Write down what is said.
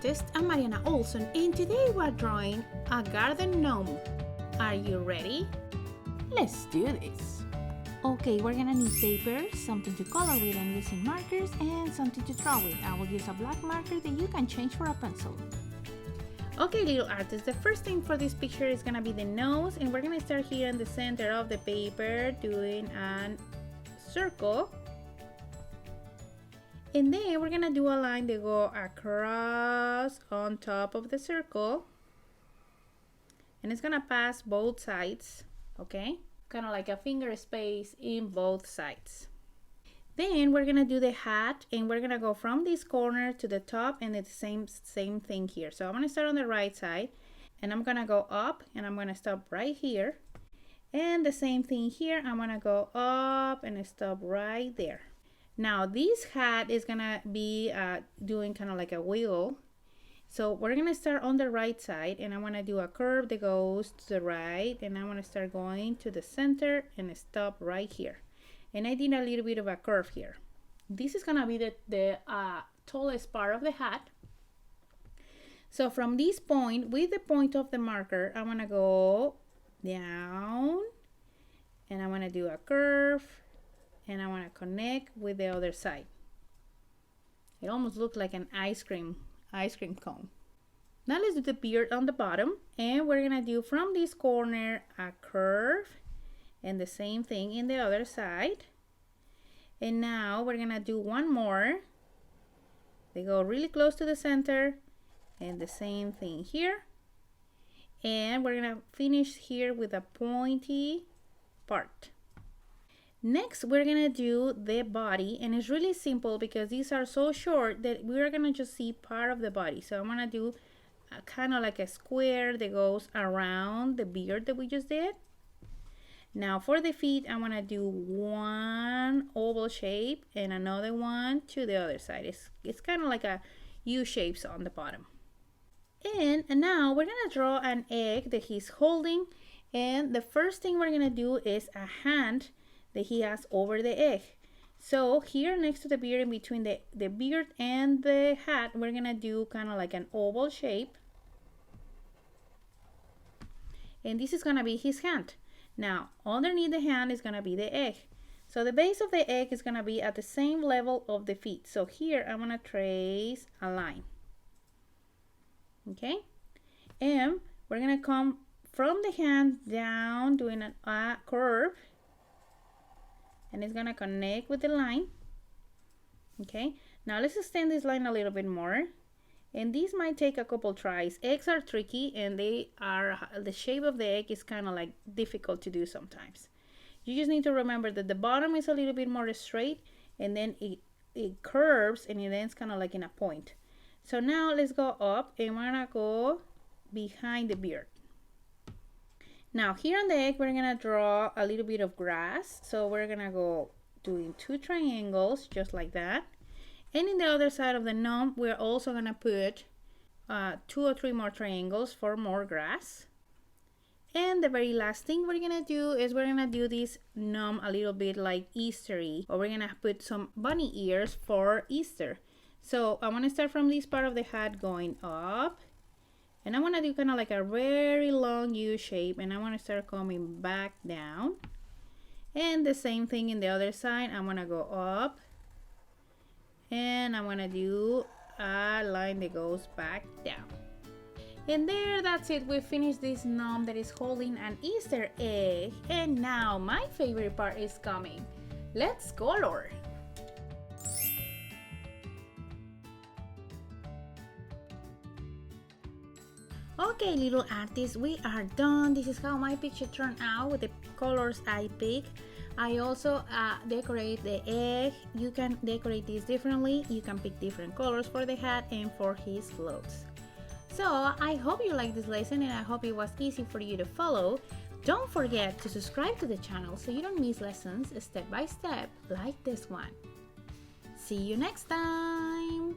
artist, I'm Mariana Olson, and today we're drawing a garden gnome. Are you ready? Let's do this! Okay, we're gonna need paper, something to color with I'm using markers, and something to draw with. I will use a black marker that you can change for a pencil. Okay, little artists, the first thing for this picture is gonna be the nose, and we're gonna start here in the center of the paper doing a circle. And then we're gonna do a line that go across on top of the circle, and it's gonna pass both sides, okay? Kind of like a finger space in both sides. Then we're gonna do the hat, and we're gonna go from this corner to the top, and it's the same thing here. So I'm gonna start on the right side, and I'm gonna go up, and I'm gonna stop right here. And the same thing here, I'm gonna go up and stop right there. Now this hat is gonna be doing kind of like a wiggle. So we're gonna start on the right side, and I wanna do a curve that goes to the right, and I wanna start going to the center and stop right here. And I did a little bit of a curve here. This is gonna be the tallest part of the hat. So from this point, with the point of the marker, I wanna go down, and I wanna do a curve, and I want to connect with the other side. It almost looks like an ice cream cone. Now let's do the beard on the bottom, and we're gonna do from this corner a curve, and the same thing in the other side. And now we're gonna do one more. They go really close to the center, and the same thing here. And we're gonna finish here with a pointy part. Next, we're gonna do the body, and it's really simple because these are so short that we're gonna just see part of the body. So I'm gonna do kind of like a square that goes around the beard that we just did. Now for the feet, I wanna do one oval shape and another one to the other side. It's kind of like a U shapes on the bottom. And now we're gonna draw an egg that he's holding, and the first thing we're gonna do is a hand that he has over the egg. So here next to the beard, in between the beard and the hat, we're gonna do kind of like an oval shape, and this is gonna be his hand. Now underneath the hand is gonna be the egg, so the base of the egg is gonna be at the same level of the feet. So here I'm gonna trace a line, okay, and we're gonna come from the hand down doing a curve, and it's gonna connect with the line. Okay, now let's extend this line a little bit more, and this might take a couple tries. Eggs are tricky, and the shape of the egg is kind of like difficult to do sometimes. You just need to remember that the bottom is a little bit more straight, and then it curves, and it ends kind of like in a point. So now let's go up, and we're gonna go behind the beard. Now here on the egg, we're gonna draw a little bit of grass. So we're gonna go doing two triangles just like that. And in the other side of the gnome, we're also gonna put 2 or 3 more triangles for more grass. And the very last thing we're gonna do is we're gonna do this gnome a little bit like Eastery, or we're gonna put some bunny ears for Easter. So I wanna start from this part of the hat going up. And I want to do kind of like a very long U shape, and I want to start coming back down. And the same thing in the other side. I want to go up, and I want to do a line that goes back down. And there, that's it. We finished this gnome that is holding an Easter egg. And now my favorite part is coming. Let's color. Okay, little artists, we are done. This is how my picture turned out with the colors I picked. I also decorate the egg. You can decorate this differently. You can pick different colors for the hat and for his clothes. So I hope you liked this lesson, and I hope it was easy for you to follow. Don't forget to subscribe to the channel so you don't miss lessons step by step like this one. See you next time!